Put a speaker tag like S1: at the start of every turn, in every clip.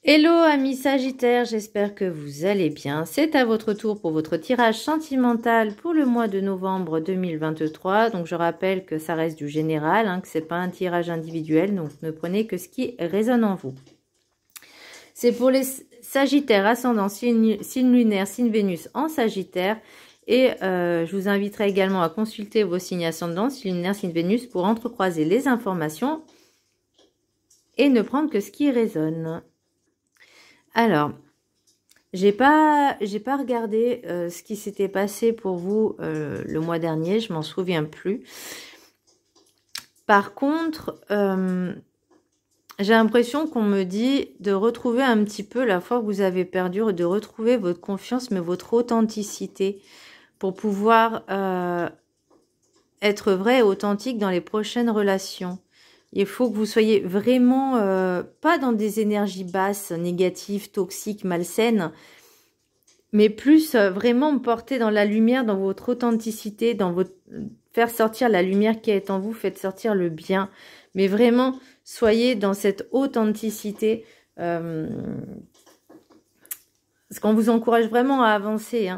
S1: Hello amis Sagittaires, j'espère que vous allez bien. C'est à votre tour pour votre tirage sentimental pour le mois de novembre 2023. Donc je rappelle que ça reste du général, que ce n'est pas un tirage individuel, donc ne prenez que ce qui résonne en vous. C'est pour les Sagittaires ascendant signe lunaire, signe Vénus en Sagittaire. Et je vous inviterai également à consulter vos signes ascendants, signe lunaire, signe Vénus, pour entrecroiser les informations et ne prendre que ce qui résonne. Alors, j'ai pas regardé ce qui s'était passé pour vous le mois dernier, je m'en souviens plus. Par contre, j'ai l'impression qu'on me dit de retrouver un petit peu la foi que vous avez perdue, de retrouver votre confiance, mais votre authenticité pour pouvoir être vrai et authentique dans les prochaines relations. Il faut que vous soyez vraiment pas dans des énergies basses, négatives, toxiques, malsaines, mais plus vraiment porté dans la lumière, dans votre authenticité, dans votre faire sortir la lumière qui est en vous, faites sortir le bien. Mais vraiment, soyez dans cette authenticité, parce qu'on vous encourage vraiment à avancer.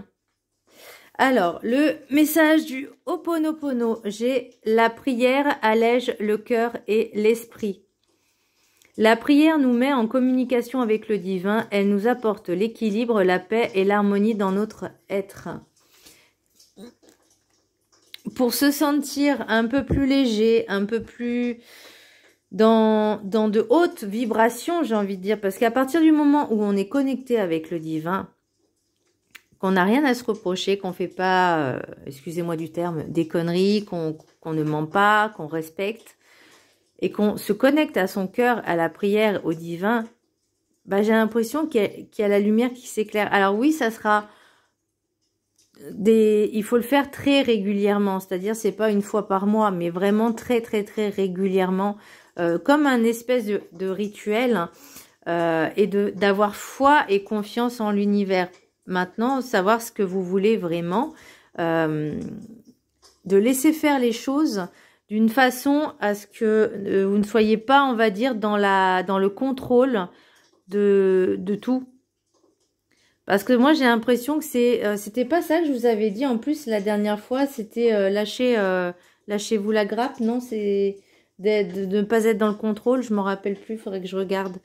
S1: Alors, le message du Ho'oponopono, j'ai la prière allège le cœur et l'esprit. La prière nous met en communication avec le divin, elle nous apporte l'équilibre, la paix et l'harmonie dans notre être. Pour se sentir un peu plus léger, un peu plus dans de hautes vibrations, j'ai envie de dire, parce qu'à partir du moment où on est connecté avec le divin, qu'on n'a rien à se reprocher, qu'on ne fait pas, excusez-moi du terme, des conneries, qu'on ne ment pas, qu'on respecte, et qu'on se connecte à son cœur, à la prière, au divin, j'ai l'impression qu'il y a la lumière qui s'éclaire. Alors oui, ça sera il faut le faire très régulièrement, c'est-à-dire c'est pas une fois par mois, mais vraiment très régulièrement, comme un espèce de rituel, et d'avoir foi et confiance en l'univers. Maintenant, savoir ce que vous voulez vraiment, de laisser faire les choses d'une façon à ce que vous ne soyez pas, on va dire, dans le contrôle de tout. Parce que moi, j'ai l'impression que c'était pas ça que je vous avais dit. En plus, la dernière fois, c'était lâchez-vous la grappe. Non, c'est de ne pas être dans le contrôle. Je m'en rappelle plus, il faudrait que je regarde.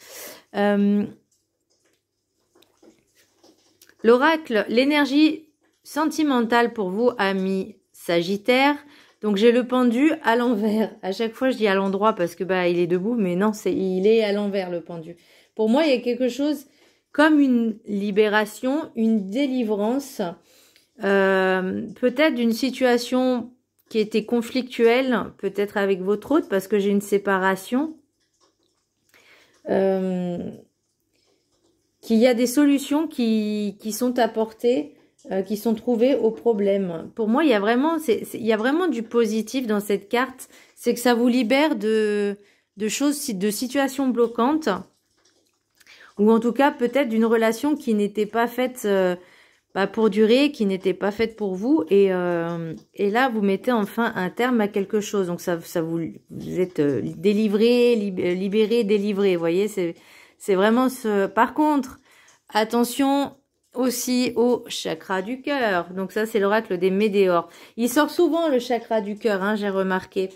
S1: L'oracle, l'énergie sentimentale pour vous, amis Sagittaire. Donc, j'ai le pendu à l'envers. À chaque fois, je dis à l'endroit parce que il est debout, mais non, il est à l'envers, le pendu. Pour moi, il y a quelque chose comme une libération, une délivrance, peut-être d'une situation qui était conflictuelle, peut-être avec votre hôte, parce que j'ai une séparation. Qu'il y a des solutions qui sont apportées, qui sont trouvées au problème. Pour moi, il y a vraiment du positif dans cette carte. C'est que ça vous libère de choses, de situations bloquantes, ou en tout cas peut-être d'une relation qui n'était pas faite pour durer, qui n'était pas faite pour vous. Et là, vous mettez enfin un terme à quelque chose. Donc ça vous êtes délivré, libéré, délivré. Vous voyez, c'est vraiment ce... Par contre, attention aussi au chakra du cœur. Donc ça, c'est l'oracle des météores. Il sort souvent le chakra du cœur, j'ai remarqué.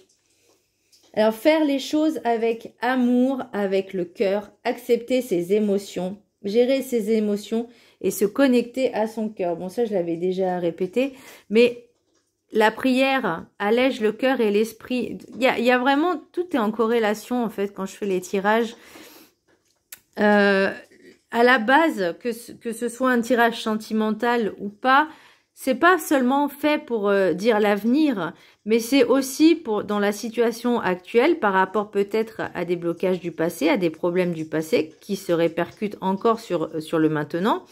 S1: Alors, faire les choses avec amour, avec le cœur, accepter ses émotions, gérer ses émotions et se connecter à son cœur. Bon, ça, je l'avais déjà répété, mais la prière allège le cœur et l'esprit. Il y a vraiment, tout est en corrélation, en fait, quand je fais les tirages. À la base, que ce soit un tirage sentimental ou pas, c'est pas seulement fait pour dire l'avenir, mais c'est aussi dans la situation actuelle, par rapport peut-être à des blocages du passé, à des problèmes du passé qui se répercutent encore sur le maintenant.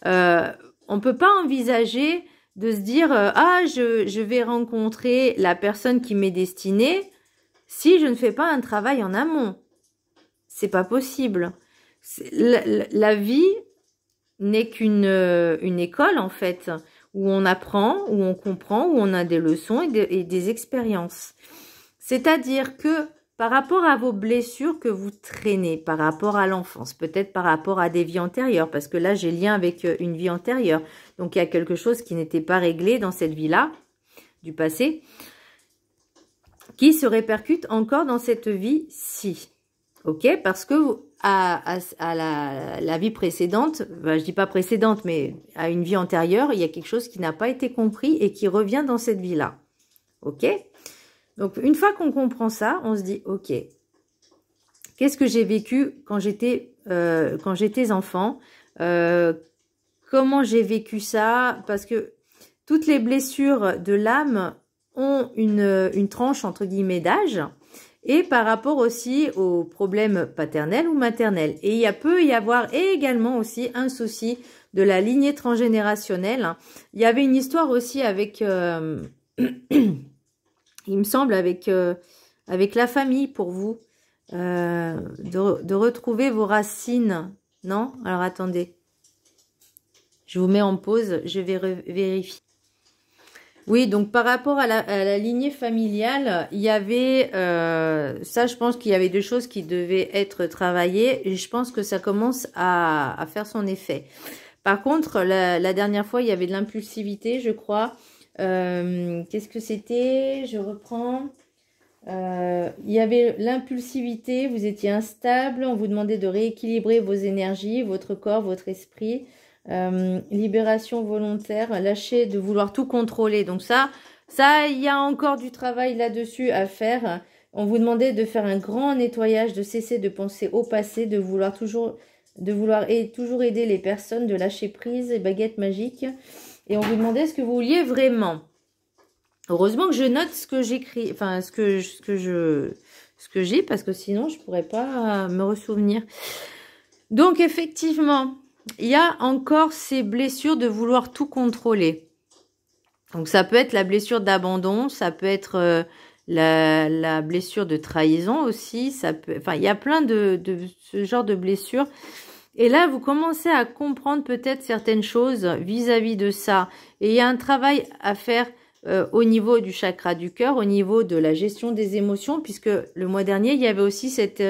S1: On peut pas envisager de se dire je vais rencontrer la personne qui m'est destinée si je ne fais pas un travail en amont. C'est pas possible. La vie n'est qu'une école, en fait, où on apprend, où on comprend, où on a des leçons et des expériences. C'est-à-dire que par rapport à vos blessures que vous traînez, par rapport à l'enfance, peut-être par rapport à des vies antérieures, parce que là, j'ai lien avec une vie antérieure. Donc, il y a quelque chose qui n'était pas réglé dans cette vie-là, du passé, qui se répercute encore dans cette vie-ci. Ok? Parce que à la vie précédente, ben, je dis pas précédente, mais à une vie antérieure, il y a quelque chose qui n'a pas été compris et qui revient dans cette vie-là. Ok? Donc, une fois qu'on comprend ça, on se dit, ok, qu'est-ce que j'ai vécu quand j'étais enfant? Comment j'ai vécu ça? Parce que toutes les blessures de l'âme ont une tranche, entre guillemets, d'âge, et par rapport aussi aux problèmes paternels ou maternels. Et peut y avoir également aussi un souci de la lignée transgénérationnelle. Il y avait une histoire aussi avec... il me semble, avec la famille, pour vous, de retrouver vos racines. Non? Alors, attendez. Je vous mets en pause, je vais vérifier. Oui, donc par rapport à la lignée familiale, il y avait... ça, je pense qu'il y avait deux choses qui devaient être travaillées, et je pense que ça commence à faire son effet. Par contre, la dernière fois, il y avait de l'impulsivité, je crois. Qu'est-ce que c'était? Je reprends. Il y avait l'impulsivité, vous étiez instable, on vous demandait de rééquilibrer vos énergies, votre corps, votre esprit. Libération volontaire, lâcher de vouloir tout contrôler. Donc ça, il y a encore du travail là-dessus à faire. On vous demandait de faire un grand nettoyage, de cesser de penser au passé, de vouloir toujours aider les personnes, de lâcher prise, et baguette magique. Et on vous demandait ce que vous vouliez vraiment. Heureusement que je note ce que j'écris, enfin ce que j'ai, parce que sinon je pourrais pas me ressouvenir. Donc effectivement, il y a encore ces blessures de vouloir tout contrôler. Donc ça peut être la blessure d'abandon, ça peut être la blessure de trahison aussi, ça peut, enfin il y a plein de ce genre de blessures. Et là, vous commencez à comprendre peut-être certaines choses vis-à-vis de ça. Et il y a un travail à faire au niveau du chakra du cœur, au niveau de la gestion des émotions, puisque le mois dernier, il y avait aussi cet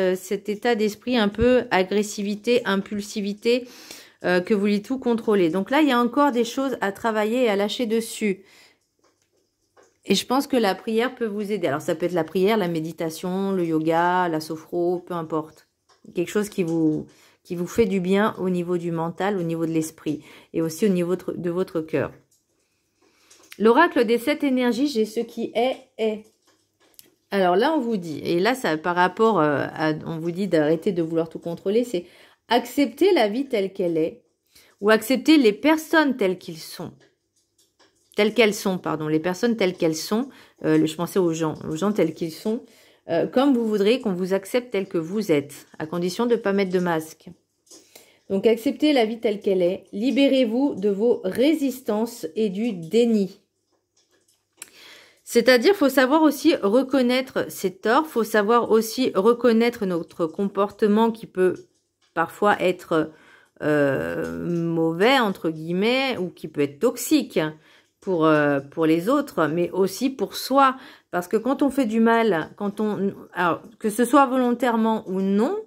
S1: état d'esprit un peu agressivité, impulsivité, que vous voulez tout contrôler. Donc là, il y a encore des choses à travailler et à lâcher dessus. Et je pense que la prière peut vous aider. Alors ça peut être la prière, la méditation, le yoga, la sophro, peu importe. Quelque chose qui vous fait du bien au niveau du mental, au niveau de l'esprit et aussi au niveau de votre cœur. L'oracle des 7 énergies, j'ai ce qui est. Alors là, on vous dit, et là, ça par rapport on vous dit d'arrêter de vouloir tout contrôler, c'est accepter la vie telle qu'elle est ou accepter les personnes telles qu'elles sont. Les personnes telles qu'elles sont. Je pensais aux gens tels qu'ils sont. Comme vous voudrez qu'on vous accepte tel que vous êtes, à condition de ne pas mettre de masque. Donc, acceptez la vie telle qu'elle est. Libérez-vous de vos résistances et du déni. C'est-à-dire, faut savoir aussi reconnaître ses torts. Faut savoir aussi reconnaître notre comportement qui peut parfois être mauvais, entre guillemets, ou qui peut être toxique pour les autres, mais aussi pour soi. Parce que quand on fait du mal, alors, que ce soit volontairement ou non,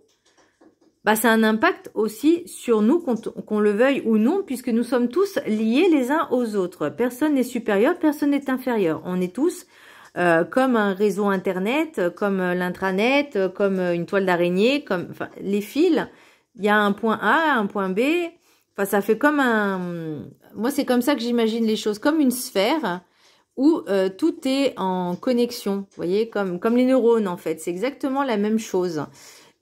S1: bah, ça a un impact aussi sur nous, qu'on le veuille ou non, puisque nous sommes tous liés les uns aux autres. Personne n'est supérieur, personne n'est inférieur. On est tous comme un réseau internet, comme l'intranet, comme une toile d'araignée, comme enfin, les fils. Il y a un point A, un point B. Enfin, ça fait comme un... Moi, c'est comme ça que j'imagine les choses, comme une sphère où tout est en connexion. Vous voyez, comme les neurones, en fait. C'est exactement la même chose.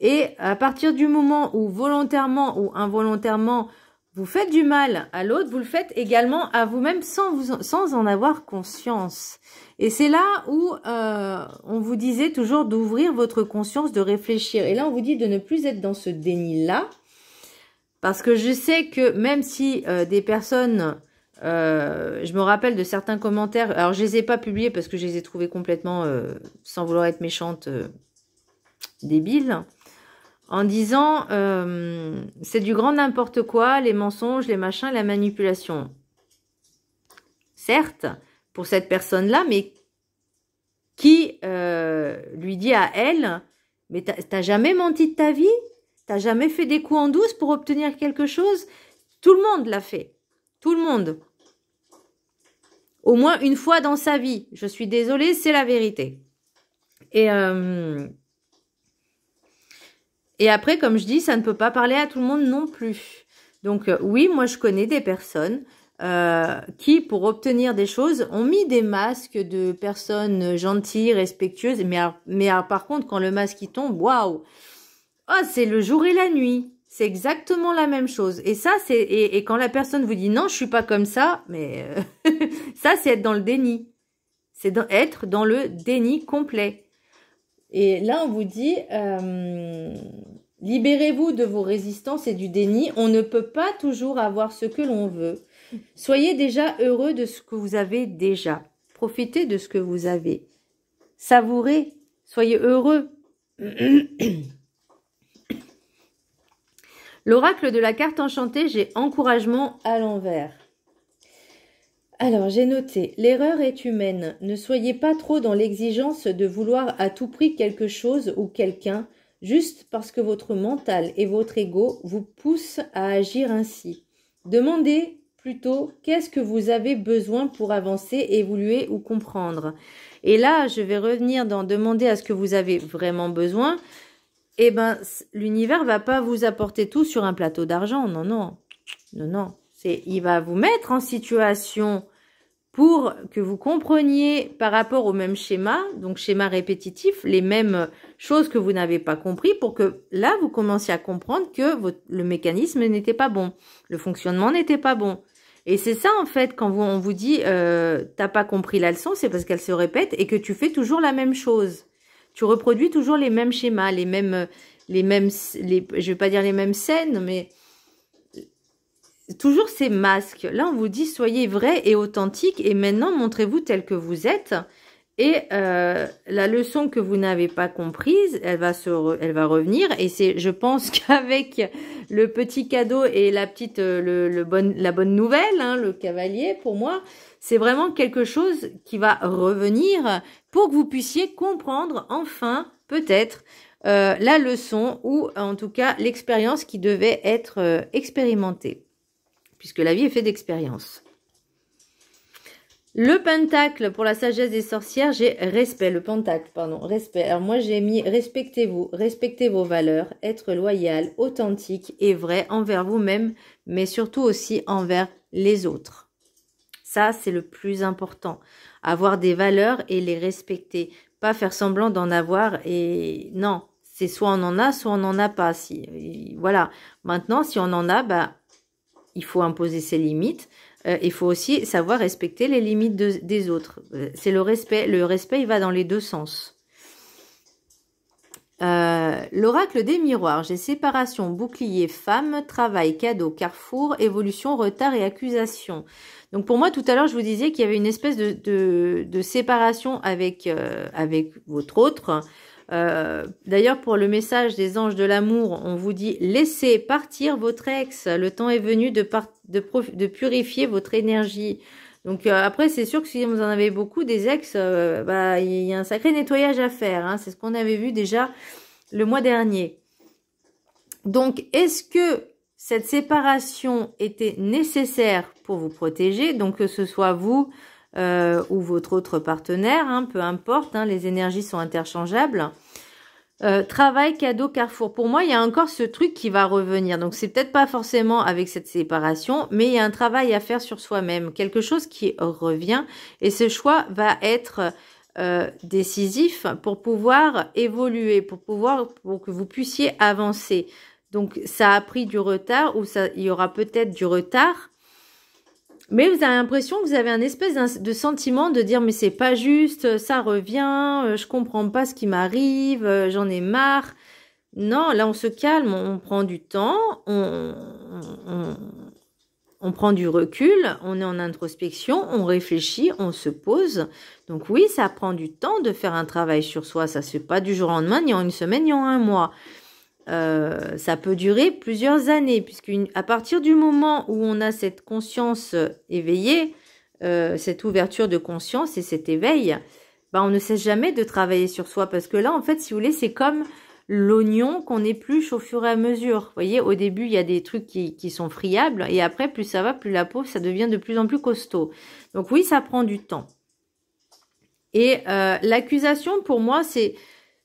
S1: Et à partir du moment où volontairement ou involontairement vous faites du mal à l'autre, vous le faites également à vous-même sans en avoir conscience. Et c'est là où on vous disait toujours d'ouvrir votre conscience, de réfléchir. Et là, on vous dit de ne plus être dans ce déni-là. Parce que je sais que même si des personnes... je me rappelle de certains commentaires. Alors, je les ai pas publiés parce que je les ai trouvés complètement, sans vouloir être méchante, débiles. En disant, c'est du grand n'importe quoi, les mensonges, les machins, la manipulation. Certes, pour cette personne-là, mais qui lui dit à elle Mais t'as jamais menti de ta vie? T'as jamais fait des coups en douce pour obtenir quelque chose? Tout le monde l'a fait. Tout le monde. Au moins une fois dans sa vie. Je suis désolée, c'est la vérité. Et après, comme je dis, ça ne peut pas parler à tout le monde non plus. Donc oui, moi je connais des personnes qui, pour obtenir des choses, ont mis des masques de personnes gentilles, respectueuses. Mais par contre, quand le masque il tombe, waouh! Oh, c'est le jour et la nuit. C'est exactement la même chose. Et ça, et quand la personne vous dit non, je suis pas comme ça, mais ça, c'est être dans le déni. C'est être dans le déni complet. Et là, on vous dit, libérez-vous de vos résistances et du déni. On ne peut pas toujours avoir ce que l'on veut. Soyez déjà heureux de ce que vous avez déjà. Profitez de ce que vous avez. Savourez. Soyez heureux. L'oracle de la carte enchantée, j'ai encouragement à l'envers. Alors, j'ai noté, l'erreur est humaine. Ne soyez pas trop dans l'exigence de vouloir à tout prix quelque chose ou quelqu'un, juste parce que votre mental et votre ego vous poussent à agir ainsi. Demandez plutôt qu'est-ce que vous avez besoin pour avancer, évoluer ou comprendre. Et là, je vais revenir dans demander à ce que vous avez vraiment besoin. Eh ben, l'univers va pas vous apporter tout sur un plateau d'argent. Non, non. Non, non. Il va vous mettre en situation pour que vous compreniez par rapport au même schéma, donc schéma répétitif, les mêmes choses que vous n'avez pas compris, pour que là, vous commenciez à comprendre que le mécanisme n'était pas bon, le fonctionnement n'était pas bon. Et c'est ça, en fait, quand on vous dit t'as pas compris la leçon, c'est parce qu'elle se répète et que tu fais toujours la même chose. Tu reproduis toujours les mêmes schémas, je vais pas dire les mêmes scènes, mais toujours ces masques. Là, on vous dit, soyez vrai et authentique et maintenant, montrez-vous tel que vous êtes. Et la leçon que vous n'avez pas comprise, elle va revenir. Et je pense qu'avec le petit cadeau et la bonne nouvelle, hein, le cavalier, pour moi, c'est vraiment quelque chose qui va revenir pour que vous puissiez comprendre enfin, peut-être, la leçon ou en tout cas l'expérience qui devait être expérimentée. Puisque la vie est faite d'expérience. Le pentacle, pour la sagesse des sorcières, j'ai respect. Le pentacle, pardon, respect. Alors moi, j'ai mis respectez-vous, respectez vos valeurs, être loyal, authentique et vrai envers vous-même, mais surtout aussi envers les autres. Ça, c'est le plus important. Avoir des valeurs et les respecter. Pas faire semblant d'en avoir et non. C'est soit on en a, soit on n'en a pas. Voilà. Maintenant, si on en a, bah, il faut imposer ses limites. Il faut aussi savoir respecter les limites des autres. C'est le respect. Le respect, il va dans les deux sens. L'oracle des miroirs. J'ai séparation, bouclier, femme, travail, cadeau, carrefour, évolution, retard et accusation. Donc pour moi, tout à l'heure, je vous disais qu'il y avait une espèce de séparation avec votre autre. D'ailleurs, pour le message des anges de l'amour, on vous dit laissez partir votre ex. Le temps est venu de purifier votre énergie. Donc après, c'est sûr que si vous en avez beaucoup des ex, bah il y a un sacré nettoyage à faire. Hein. C'est ce qu'on avait vu déjà le mois dernier. Donc, est-ce que cette séparation était nécessaire pour vous protéger? Donc que ce soit vous ou votre autre partenaire, hein, peu importe, hein, les énergies sont interchangeables. Travail, cadeau, carrefour. Pour moi, il y a encore ce truc qui va revenir. Donc, c'est peut-être pas forcément avec cette séparation, mais il y a un travail à faire sur soi-même. Quelque chose qui revient. Et ce choix va être décisif pour pouvoir évoluer, pour que vous puissiez avancer. Donc, ça a pris du retard ou il y aura peut-être du retard. Mais vous avez l'impression que vous avez un espèce de sentiment de dire mais c'est pas juste, ça revient, je comprends pas ce qui m'arrive, j'en ai marre. Non, là on se calme, on prend du temps, on prend du recul, on est en introspection, on réfléchit, on se pose. Donc oui, ça prend du temps de faire un travail sur soi, ça se fait pas du jour au lendemain, ni en une semaine, ni en un mois. Ça peut durer plusieurs années, puisque à partir du moment où on a cette conscience éveillée, cette ouverture de conscience et cet éveil, bah on ne cesse jamais de travailler sur soi, parce que là, en fait, si vous voulez, c'est comme l'oignon qu'on épluche au fur et à mesure. Vous voyez, au début, il y a des trucs qui sont friables et après, plus ça va, plus la peau, ça devient de plus en plus costaud. Donc oui, ça prend du temps. Et l'accusation, pour moi, c'est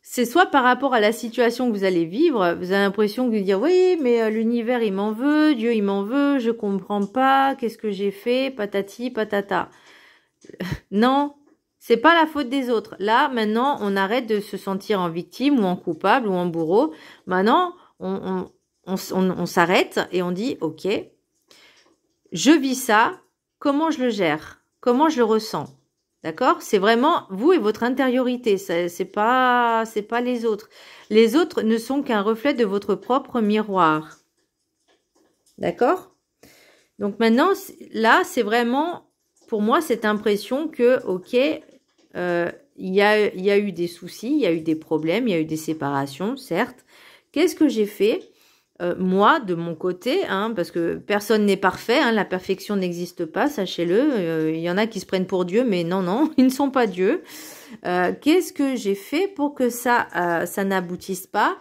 S1: soit par rapport à la situation que vous allez vivre, vous avez l'impression de dire, oui, mais l'univers, il m'en veut, Dieu, il m'en veut, je comprends pas, qu'est-ce que j'ai fait, patati, patata. Non, c'est pas la faute des autres. Là, maintenant, on arrête de se sentir en victime ou en coupable ou en bourreau. Maintenant, on s'arrête et on dit, ok, je vis ça, comment je le gère? Comment je le ressens? D'accord? C'est vraiment vous et votre intériorité. C'est pas les autres. Les autres ne sont qu'un reflet de votre propre miroir. D'accord? Donc maintenant, là, c'est vraiment, pour moi, cette impression que, ok, il y a eu des soucis, il y a eu des problèmes, il y a eu des séparations, certes. Qu'est-ce que j'ai fait? Moi, de mon côté, hein, parce que personne n'est parfait, hein, la perfection n'existe pas, sachez-le. Il y en a qui se prennent pour Dieu, mais non, non, ils ne sont pas Dieu. Qu'est-ce que j'ai fait pour que ça n'aboutisse pas?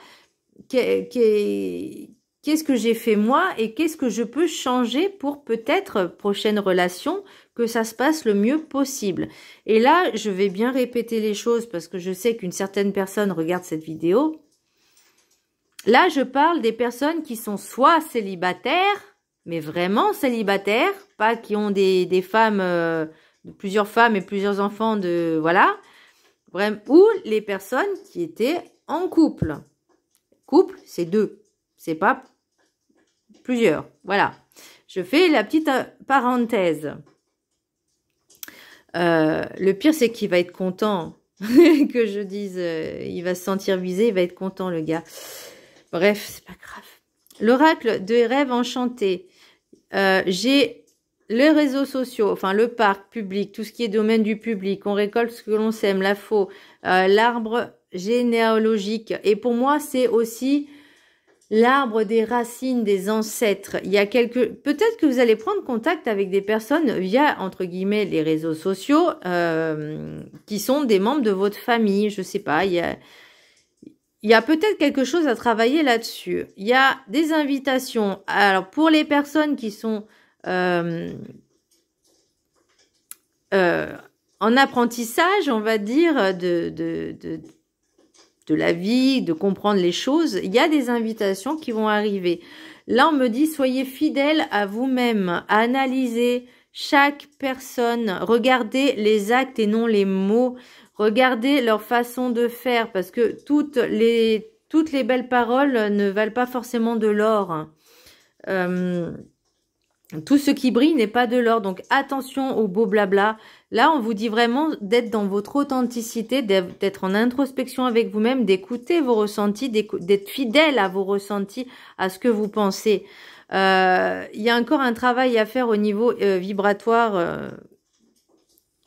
S1: Qu'est-ce que j'ai fait moi et qu'est-ce que je peux changer pour peut-être prochaine relation que ça se passe le mieux possible? Et là, je vais bien répéter les choses parce que je sais qu'une certaine personne regarde cette vidéo. Là, je parle des personnes qui sont soit célibataires, mais vraiment célibataires, pas qui ont des femmes, plusieurs femmes et plusieurs enfants, voilà, ou les personnes qui étaient en couple. Couple, c'est 2, c'est pas plusieurs. Voilà, je fais la petite parenthèse. Le pire, c'est qu'il va être content que je dise, il va se sentir visé, il va être content, le gars. Bref, c'est pas grave. L'oracle de rêves enchantés. J'ai les réseaux sociaux, enfin le parc public, tout ce qui est domaine du public. On récolte ce que l'on sème, la faux, l'arbre généalogique. Et pour moi, c'est aussi l'arbre des racines des ancêtres. Il y a peut-être que vous allez prendre contact avec des personnes via, entre guillemets, les réseaux sociaux, qui sont des membres de votre famille. Je sais pas, il y a peut-être quelque chose à travailler là-dessus. Il y a des invitations. Alors, pour les personnes qui sont en apprentissage, on va dire, de la vie, de comprendre les choses, il y a des invitations qui vont arriver. Là, on me dit, soyez fidèles à vous-même, analysez chaque personne, regardez les actes et non les mots. Regardez leur façon de faire parce que toutes les belles paroles ne valent pas forcément de l'or. Tout ce qui brille n'est pas de l'or. Donc attention au beau blabla. Là, on vous dit vraiment d'être dans votre authenticité, d'être en introspection avec vous-même, d'écouter vos ressentis, d'être fidèle à vos ressentis, à ce que vous pensez. Il y a encore un travail à faire au niveau vibratoire,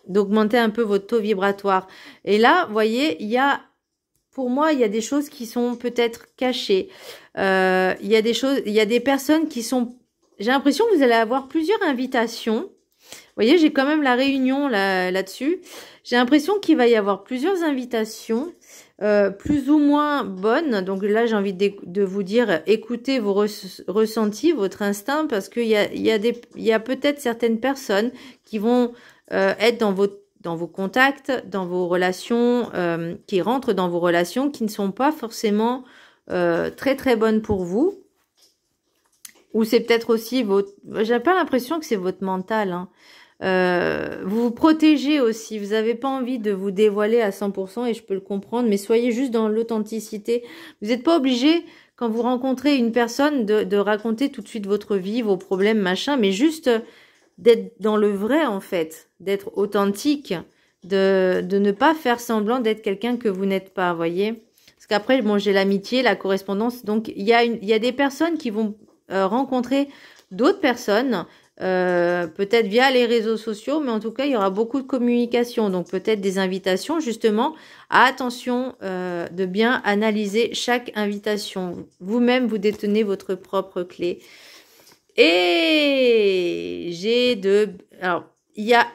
S1: d'augmenter un peu votre taux vibratoire. Et là, vous voyez, pour moi, il y a des choses qui sont peut-être cachées. Il y a des personnes qui sont, j'ai l'impression que vous allez avoir plusieurs invitations. Vous voyez, j'ai quand même la réunion là-dessus. J'ai l'impression qu'il va y avoir plusieurs invitations, plus ou moins bonnes. Donc là, j'ai envie de vous dire, écoutez vos ressentis, votre instinct, parce qu'il y a peut-être certaines personnes qui vont être dans vos contacts, dans vos relations, qui rentrent dans vos relations, qui ne sont pas forcément très très bonnes pour vous. Ou c'est peut-être aussi j'ai pas l'impression que c'est votre mental, hein. Vous vous protégez aussi, vous n'avez pas envie de vous dévoiler à 100% et je peux le comprendre, mais soyez juste dans l'authenticité. Vous n'êtes pas obligé, quand vous rencontrez une personne, de raconter tout de suite votre vie, vos problèmes, machin, mais juste d'être dans le vrai en fait, d'être authentique, de ne pas faire semblant d'être quelqu'un que vous n'êtes pas, voyez. Parce qu'après, bon, j'ai l'amitié, la correspondance, donc il y a des personnes qui vont rencontrer d'autres personnes, peut-être via les réseaux sociaux, mais en tout cas, il y aura beaucoup de communication, donc peut-être des invitations, justement, attention de bien analyser chaque invitation. Vous-même, vous détenez votre propre clé. Et alors, il y a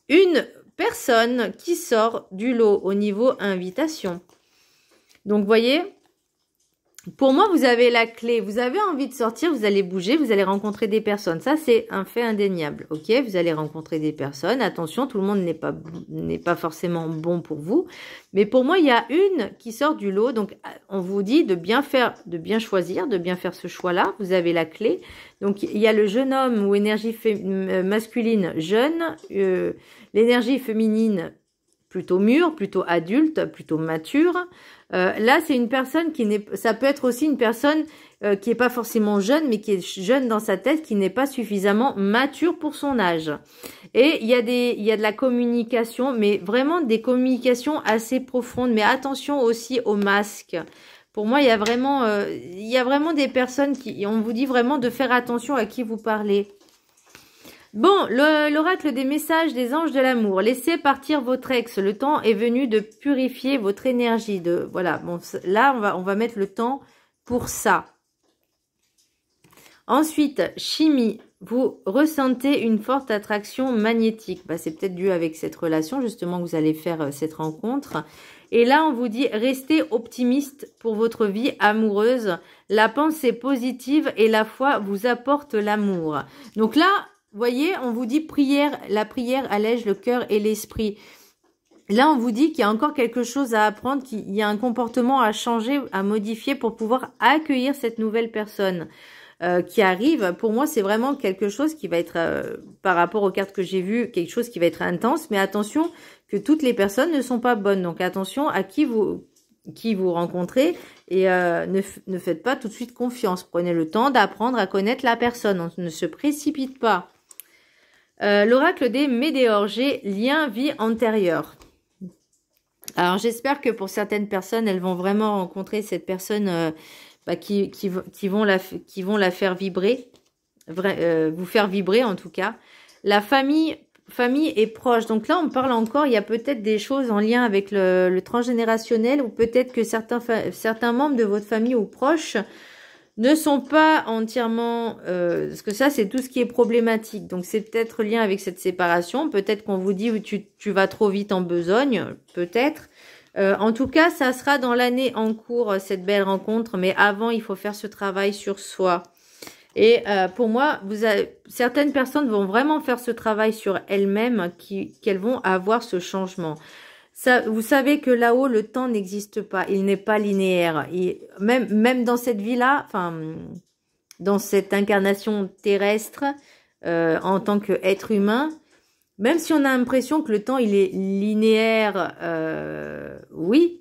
S1: une personne qui sort du lot au niveau invitation. Donc, vous voyez, pour moi, vous avez la clé. Vous avez envie de sortir, vous allez bouger, vous allez rencontrer des personnes. Ça, c'est un fait indéniable. Ok, vous allez rencontrer des personnes. Attention, tout le monde n'est pas forcément bon pour vous. Mais pour moi, il y a une qui sort du lot. Donc, on vous dit de bien choisir, de bien faire ce choix-là. Vous avez la clé. Donc, il y a le jeune homme ou énergie masculine jeune, l'énergie féminine plutôt mûre, plutôt adulte, plutôt mature. Là, c'est une personne ça peut être aussi une personne qui est pas forcément jeune, mais qui est jeune dans sa tête, qui n'est pas suffisamment mature pour son âge. Et il y a de la communication, mais vraiment des communications assez profondes. Mais attention aussi aux masques. Pour moi, il y a vraiment des personnes on vous dit vraiment de faire attention à qui vous parlez. Bon, l'oracle des messages des anges de l'amour. Laissez partir votre ex. Le temps est venu de purifier votre énergie. Voilà. Bon, là, on va mettre le temps pour ça. Ensuite, chimie. Vous ressentez une forte attraction magnétique. Bah, c'est peut-être dû avec cette relation, justement, que vous allez faire cette rencontre. Et là, on vous dit, restez optimiste pour votre vie amoureuse. La pensée positive et la foi vous apportent l'amour. Donc là, vous voyez, on vous dit prière, la prière allège le cœur et l'esprit. Là, on vous dit qu'il y a encore quelque chose à apprendre, qu'il y a un comportement à changer, à modifier pour pouvoir accueillir cette nouvelle personne qui arrive. Pour moi, c'est vraiment quelque chose qui va être, par rapport aux cartes que j'ai vues, quelque chose qui va être intense. Mais attention que toutes les personnes ne sont pas bonnes. Donc attention à qui vous rencontrez et ne faites pas tout de suite confiance. Prenez le temps d'apprendre à connaître la personne. On ne se précipite pas. L'oracle des météores, lien vie antérieure. Alors j'espère que pour certaines personnes, elles vont vraiment rencontrer cette personne qui vont la faire vibrer, vous faire vibrer en tout cas. La famille est proche. Donc là, on parle encore, il y a peut-être des choses en lien avec le transgénérationnel ou peut-être que certains membres de votre famille ou proches ne sont pas entièrement... parce que ça, c'est tout ce qui est problématique. Donc, c'est peut-être lien avec cette séparation. Peut-être qu'on vous dit tu vas trop vite en besogne. Peut-être. En tout cas, ça sera dans l'année en cours, cette belle rencontre. Mais avant, il faut faire ce travail sur soi. Et pour moi, certaines personnes vont vraiment faire ce travail sur elles-mêmes, qu'elles vont avoir ce changement. Ça, vous savez que là-haut, le temps n'existe pas. Il n'est pas linéaire. Même dans cette vie-là, enfin, dans cette incarnation terrestre, en tant qu'être humain, même si on a l'impression que le temps, il est linéaire, oui,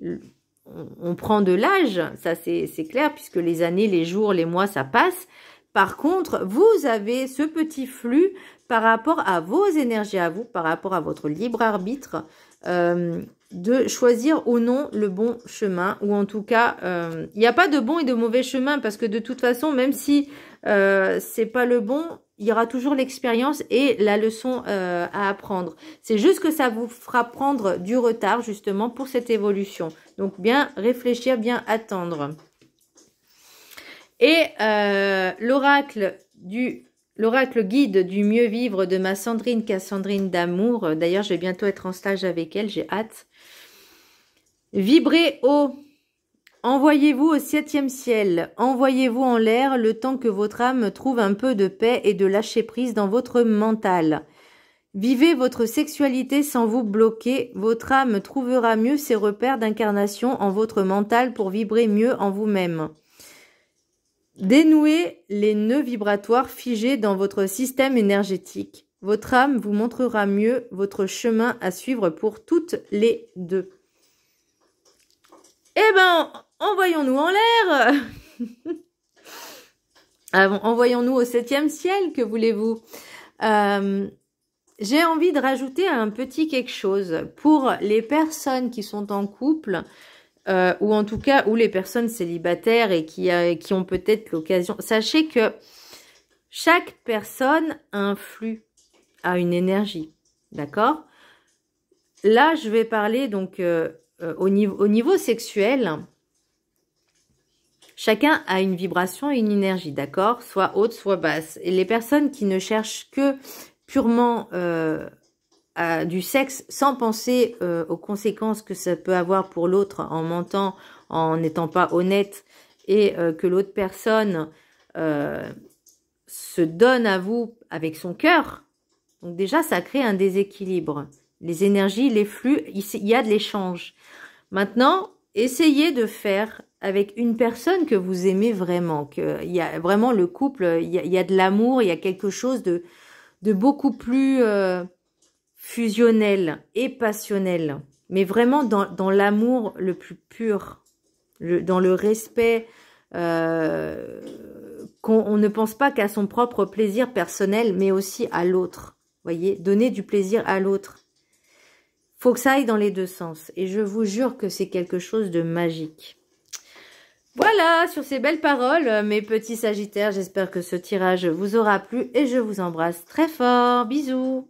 S1: on prend de l'âge, ça c'est clair, puisque les années, les jours, les mois, ça passe. Par contre, vous avez ce petit flux par rapport à vos énergies à vous, par rapport à votre libre arbitre, de choisir ou non le bon chemin, ou en tout cas, il n'y a pas de bon et de mauvais chemin, parce que de toute façon, même si c'est pas le bon, il y aura toujours l'expérience et la leçon à apprendre. C'est juste que ça vous fera prendre du retard, justement, pour cette évolution. Donc, bien réfléchir, bien attendre. Et l'oracle guide du mieux vivre de ma Sandrine Cassandrine d'amour. D'ailleurs, je vais bientôt être en stage avec elle, j'ai hâte. Vibrez haut. Envoyez-vous au 7e ciel. Envoyez-vous en l'air le temps que votre âme trouve un peu de paix et de lâcher prise dans votre mental. Vivez votre sexualité sans vous bloquer. Votre âme trouvera mieux ses repères d'incarnation en votre mental pour vibrer mieux en vous-même. Dénouez les nœuds vibratoires figés dans votre système énergétique. Votre âme vous montrera mieux votre chemin à suivre pour toutes les deux. Eh ben, envoyons-nous en l'air. Envoyons-nous au 7e ciel, que voulez-vous? J'ai envie de rajouter un petit quelque chose. Pour les personnes qui sont en couple, ou en tout cas, ou les personnes célibataires et qui ont peut-être l'occasion. Sachez que chaque personne a un flux, a une énergie. D'accord? Là, je vais parler donc au niveau sexuel. Chacun a une vibration et une énergie, d'accord? Soit haute, soit basse. Et les personnes qui ne cherchent que purement du sexe sans penser aux conséquences que ça peut avoir pour l'autre en mentant, en n'étant pas honnête et que l'autre personne se donne à vous avec son cœur. Donc déjà, ça crée un déséquilibre. Les énergies, les flux, il y a de l'échange. Maintenant, essayez de faire avec une personne que vous aimez vraiment, qu'il y a vraiment le couple, il y a de l'amour, il y a quelque chose de beaucoup plus fusionnel et passionnel, mais vraiment dans l'amour le plus pur, dans le respect, qu'on ne pense pas qu'à son propre plaisir personnel, mais aussi à l'autre. Voyez, donner du plaisir à l'autre. Faut que ça aille dans les deux sens. Et je vous jure que c'est quelque chose de magique. Voilà, sur ces belles paroles, mes petits sagittaires, j'espère que ce tirage vous aura plu et je vous embrasse très fort. Bisous!